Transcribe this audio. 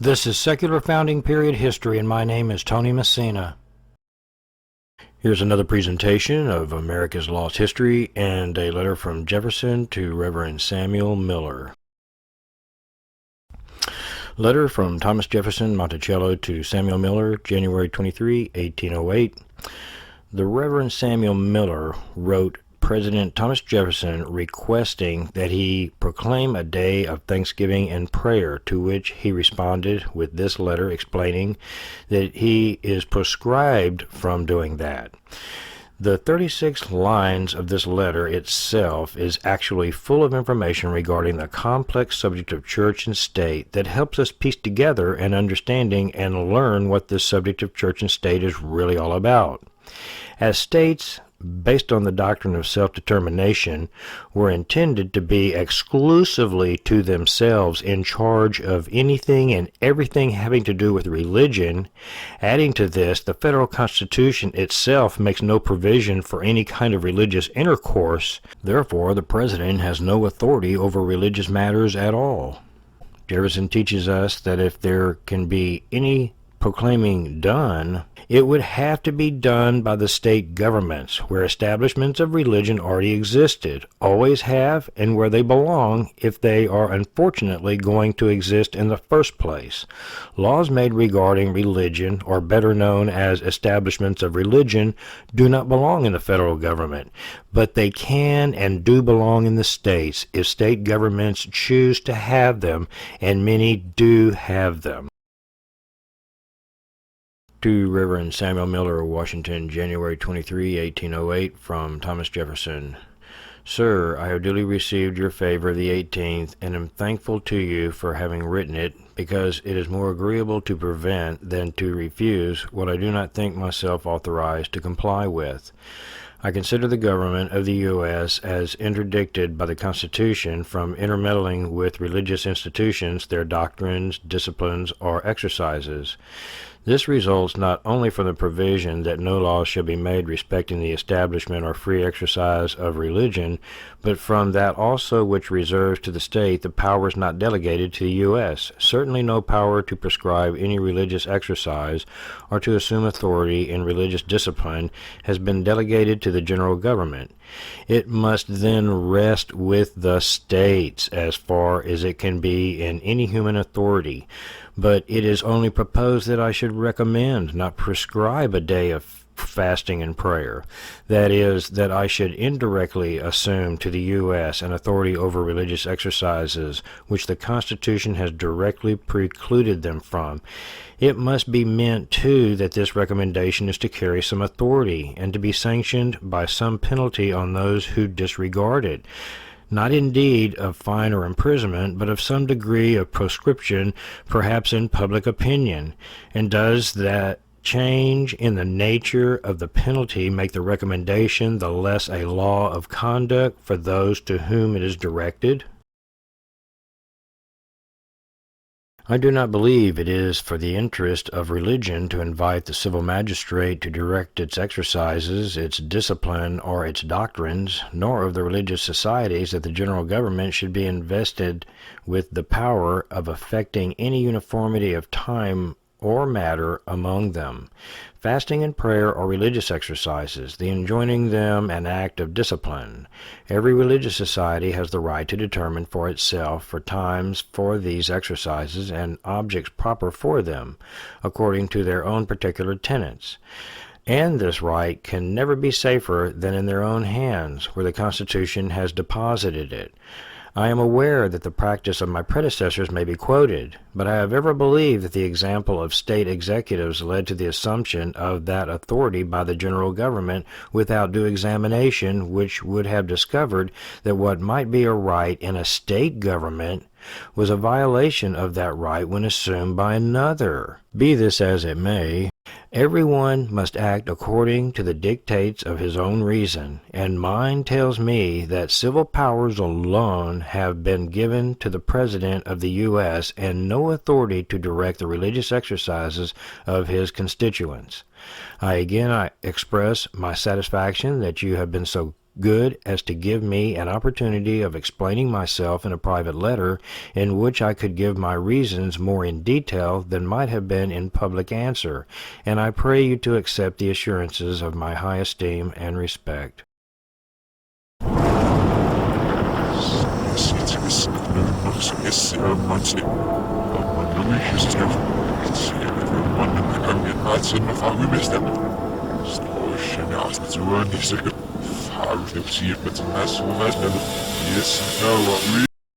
This is Secular Founding Period History, and my name is Tony Messina. Here's another presentation of America's Lost History and a letter from Jefferson to Reverend Samuel Miller. Letter from Thomas Jefferson Monticello to Samuel Miller, January 23, 1808. The Reverend Samuel Miller wrote President Thomas Jefferson requesting that he proclaim a day of thanksgiving and prayer, to which he responded with this letter explaining that he is proscribed from doing that. The 36 lines of this letter itself is actually full of information regarding the complex subject of church and state that helps us piece together an understanding and learn what this subject of church and state is really all about. As states, based on the doctrine of self-determination, were intended to be exclusively to themselves in charge of anything and everything having to do with religion. Adding to this, the federal Constitution itself makes no provision for any kind of religious intercourse. Therefore, the president has no authority over religious matters at all. Jefferson teaches us that if there can be any proclaiming done, it would have to be done by the state governments, where establishments of religion already existed, always have, and where they belong if they are unfortunately going to exist in the first place. Laws made regarding religion, or better known as establishments of religion, do not belong in the federal government, but they can and do belong in the states if state governments choose to have them, and many do have them. To Reverend Samuel Miller, Washington, January 23, 1808, from Thomas Jefferson. Sir, I have duly received your favor of the 18th, and am thankful to you for having written it, because it is more agreeable to prevent than to refuse what I do not think myself authorized to comply with. I consider the government of the U.S. as interdicted by the Constitution from intermeddling with religious institutions, their doctrines, disciplines, or exercises. This results not only from the provision that no law shall be made respecting the establishment or free exercise of religion, but from that also which reserves to the state the powers not delegated to the U.S. Certainly no power to prescribe any religious exercise or to assume authority in religious discipline has been delegated to the general government. It must then rest with the states as far as it can be in any human authority. But it is only proposed that I should recommend, not prescribe, a day of fasting and prayer. That is, that I should indirectly assume to the U.S. an authority over religious exercises which the Constitution has directly precluded them from. It must be meant, too, that this recommendation is to carry some authority, and to be sanctioned by some penalty on those who disregard it. Not indeed of fine or imprisonment, but of some degree of proscription, perhaps in public opinion. And does that change in the nature of the penalty make the recommendation the less a law of conduct for those to whom it is directed? I do not believe it is for the interest of religion to invite the civil magistrate to direct its exercises, its discipline, or its doctrines, nor of the religious societies that the general government should be invested with the power of effecting any uniformity of time or matter among them. Fasting and prayer are religious exercises, the enjoining them an act of discipline. Every religious society has the right to determine for itself for times for these exercises and objects proper for them, according to their own particular tenets. And this right can never be safer than in their own hands, where the Constitution has deposited it. I am aware that the practice of my predecessors may be quoted, but I have ever believed that the example of state executives led to the assumption of that authority by the general government without due examination, which would have discovered that what might be a right in a state government was a violation of that right when assumed by another. Be this as it may, everyone must act according to the dictates of his own reason, and mine tells me that civil powers alone have been given to the President of the U.S. and no authority to direct the religious exercises of his constituents. I again express my satisfaction that you have been so good as to give me an opportunity of explaining myself in a private letter in which I could give my reasons more in detail than might have been in public answer, and I pray you to accept the assurances of my high esteem and respect. Yes, no,